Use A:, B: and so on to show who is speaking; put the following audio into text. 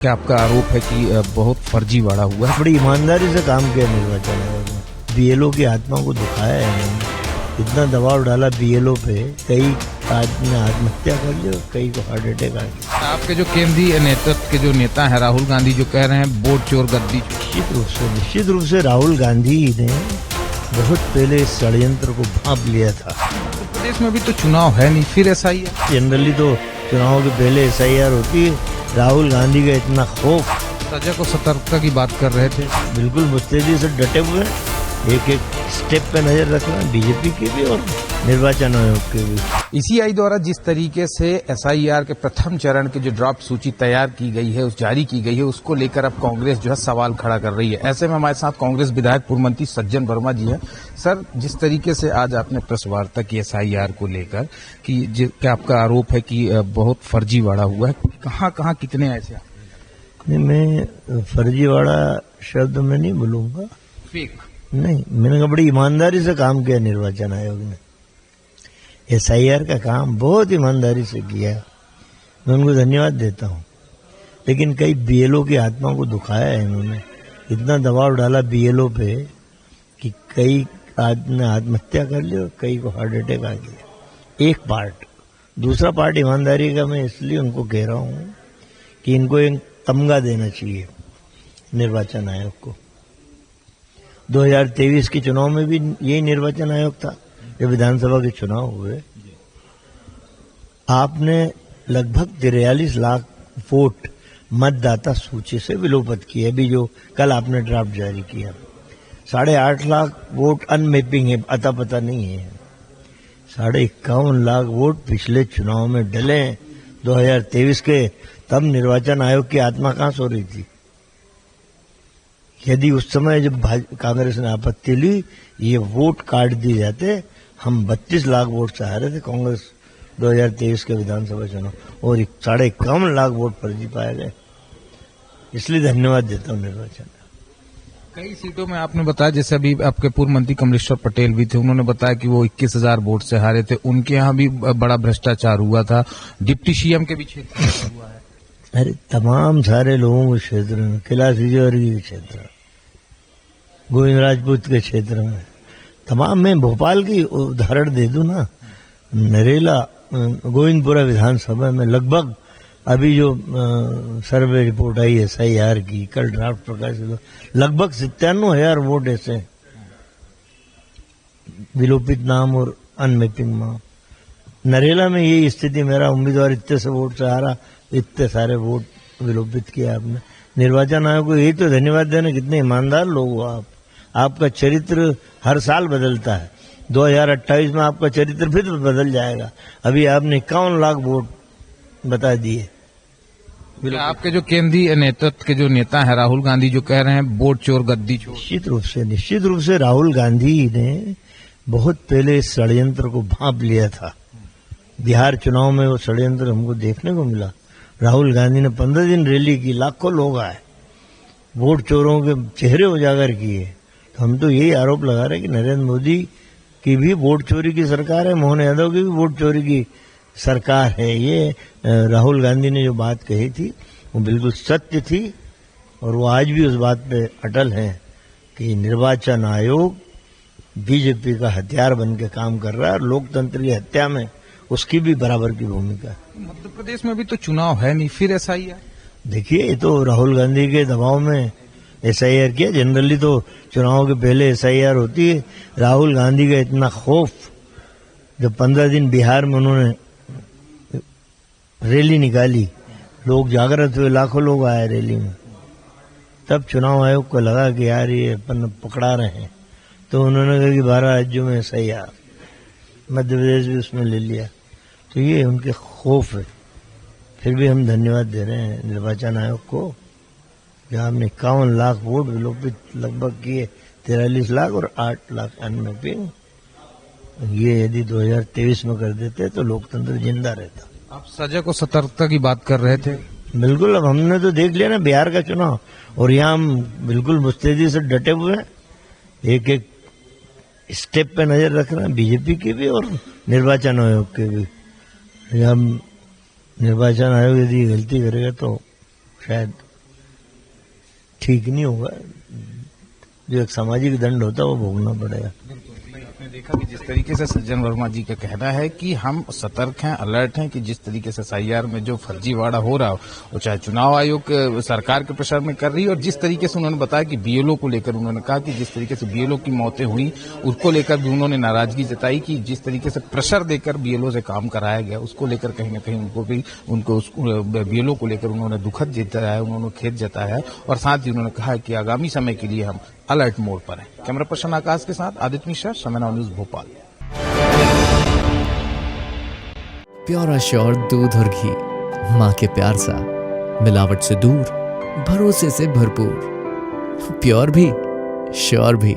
A: क्या आपका आरोप है कि बहुत फर्जीवाड़ा हुआ है?
B: बड़ी ईमानदारी से काम किया निर्वाचन आयोग ने। बीएलओ की आत्मा को दुखाया है इन्होंने। इतना दबाव डाला बीएलओ पे, कई आदमी ने आत्महत्या कर ली और कई को हार्ट अटैक आ गया।
A: आपके जो केंद्रीय नेतृत्व के जो नेता है राहुल गांधी, जो कह रहे हैं वोट चोर गद्दी चोर।
B: निश्चित रूप से राहुल गांधी ने बहुत पहले इस षड्यंत्र को भांप लिया था।
A: उत्तर प्रदेश में भी तो चुनाव है नहीं, फिर SIR।
B: जनरली तो चुनाव के पहले SIR होती है। राहुल गांधी का इतना खौफ,
A: सजा को सतर्कता की बात कर रहे थे।
B: बिल्कुल मुस्तैदी से डटे हुए हैं। एक एक स्टेप पे नजर रखना, बीजेपी के भी और निर्वाचन आयोग के भी।
A: ECI द्वारा जिस तरीके से SIR के प्रथम चरण की जो ड्राफ्ट सूची तैयार की गई है, जारी की गई है, उसको लेकर अब कांग्रेस जो है सवाल खड़ा कर रही है। ऐसे में हमारे साथ कांग्रेस विधायक पूर्व मंत्री सज्जन वर्मा जी हैं। सर, जिस तरीके से आज आपने प्रेस वार्ता की SIR को लेकर कि क्या आपका आरोप है कि बहुत फर्जीवाड़ा हुआ है, कहाँ कहाँ कितने ऐसे?
B: नहीं, मैं फर्जीवाड़ा शब्द में नहीं बोलूंगा।
A: फेक
B: नहीं, मैंने कहा बड़ी ईमानदारी से काम किया निर्वाचन आयोग ने। SIR का काम बहुत ईमानदारी से किया, मैं उनको धन्यवाद देता हूँ। लेकिन कई BLO की आत्मा को दुखाया है इन्होंने। इतना दबाव डाला BLO पे कि कई आदमी ने आत्महत्या कर ली और कई को हार्ट अटैक आ गया। एक पार्ट। दूसरा पार्ट ईमानदारी का मैं इसलिए उनको कह रहा हूँ कि इनको एक तमगा देना चाहिए निर्वाचन आयोग को। 2023 के चुनाव में भी यही निर्वाचन आयोग था। जब विधानसभा के चुनाव हुए, आपने लगभग 43 लाख वोट मतदाता सूची से विलोपित किए। अभी जो कल आपने ड्राफ्ट जारी किया, 8.5 लाख वोट अनमैपिंग है, अता पता नहीं है। 51.5 लाख वोट पिछले चुनाव में डले 2023 के। तब निर्वाचन आयोग की आत्मा कहां सो रही थी? यदि उस समय जब कांग्रेस ने आपत्ति ली, ये वोट काट दिए जाते, हम 32 लाख वोट से हारे थे कांग्रेस 2023 के विधानसभा चुनाव, और 51.5 लाख वोट फर्जी पाए गए। इसलिए धन्यवाद देता हूं निर्वाचन।
A: कई सीटों में आपने बताया, जैसे अभी आपके पूर्व मंत्री कमलेश्वर पटेल भी थे, उन्होंने बताया कि वो 21,000 वोट से हारे थे। उनके यहाँ भी बड़ा भ्रष्टाचार हुआ था। डिप्टी CM के भी क्षेत्र में हुआ है।
B: अरे तमाम सारे लोगों के क्षेत्र में, कैलाश विजयवर्गीय के क्षेत्र, गोविंद राजपूत के क्षेत्र में, तमाम, मैं भोपाल की उदाहरण दे दूं ना, नरेला गोविंदपुरा विधानसभा में लगभग अभी जो सर्वे रिपोर्ट आई SIR की, कल ड्राफ्ट प्रकाशित, लगभग 97,000 वोट ऐसे विलोपित नाम और अनमैपिंग नाम। नरेला में यही स्थिति, मेरा उम्मीदवार इतने से वोट से हारा, इतने सारे वोट विलोपित किया आपने। निर्वाचन आयोग को यही तो धन्यवाद देना, कितने ईमानदार लोग हो आप। आपका चरित्र हर साल बदलता है। 2028 में आपका चरित्र फिर बदल जाएगा। अभी आपने 51 लाख वोट बता दिए।
A: आपके जो केंद्रीय नेतृत्व के जो नेता है राहुल गांधी, जो कह रहे हैं वोट चोर गद्दी चोर।
B: निश्चित रूप से राहुल गांधी ने बहुत पहले इस षड्यंत्र को भांप लिया था। बिहार चुनाव में वो षड्यंत्र हमको देखने को मिला। राहुल गांधी ने 15 दिन रैली की, लाखों लोग आए, वोट चोरों के चेहरे उजागर किए। तो हम तो यही आरोप लगा रहे हैं कि नरेंद्र मोदी की भी वोट चोरी की सरकार है, मोहन यादव की भी वोट चोरी की सरकार है। ये राहुल गांधी ने जो बात कही थी वो बिल्कुल सत्य थी, और वो आज भी उस बात पे अटल है कि निर्वाचन आयोग बीजेपी का हथियार बन के काम कर रहा है, और लोकतंत्र की हत्या में उसकी भी बराबर की भूमिका है।
A: मध्य प्रदेश में भी तो चुनाव है नहीं, फिर SIR।
B: देखिए, ये तो राहुल गांधी के दबाव में SIR किया। जनरली तो चुनाव के पहले SIR होती है। राहुल गांधी का इतना खौफ, जब 15 दिन बिहार में उन्होंने रैली निकाली, लोग जागृत हुए, लाखों लोग आए रैली में, तब चुनाव आयोग को लगा कि यार ये अपन पकड़ा रहे हैं। तो उन्होंने कहा कि 12 राज्यों में SIR, मध्य प्रदेश भी उसमें ले लिया। तो ये उनके खौफ है। फिर भी हम धन्यवाद दे रहे हैं निर्वाचन आयोग को, जहाँ हमने 51 लाख वोट विलोपित लगभग किए, 43 लाख और 8 लाख अनमैपिंग। ये यदि 2023 में कर देते तो लोकतंत्र जिंदा रहता।
A: आप सजा को सतर्कता की बात कर रहे थे।
B: बिल्कुल, अब हमने तो देख लिया ना बिहार का चुनाव, और यहाँ हम बिल्कुल मुस्तैदी से डटे हुए हैं। एक एक स्टेप पे नजर रखना, बीजेपी की भी और निर्वाचन आयोग के भी। हम निर्वाचन आयोग यदि गलती करेगा तो शायद ठीक नहीं होगा। जो एक सामाजिक दंड होता है वो भोगना पड़ेगा।
A: आपने देखा कि जिस तरीके से सज्जन वर्मा जी का कहना है कि हम सतर्क हैं, अलर्ट हैं कि जिस तरीके से एसआईआर में जो फर्जीवाड़ा हो रहा हो, वो चाहे चुनाव आयोग सरकार के प्रेशर में कर रही है, और जिस तरीके से उन्होंने बताया कि बीएलओ को लेकर उन्होंने कहा कि जिस तरीके से बीएलओ की मौतें हुई उसको लेकर भी उन्होंने नाराजगी जताई कि जिस तरीके से प्रेशर देकर बीएलओ से काम कराया गया उसको लेकर कहीं ना कहीं उनको बीएलओ को लेकर उन्होंने दुखद जताया, उन्होंने खेद जताया है, और साथ ही उन्होंने कहा कि आगामी समय के लिए हम अलर्ट मोड पर है। कैमरा पर्सन आकाश के साथ आदित्य मिश्रा, समय now news, Bhopal.
C: Pure sure दूध और घी, माँ के प्यार सा, मिलावट से दूर, भरोसे से भरपूर, प्योर भी श्योर भी।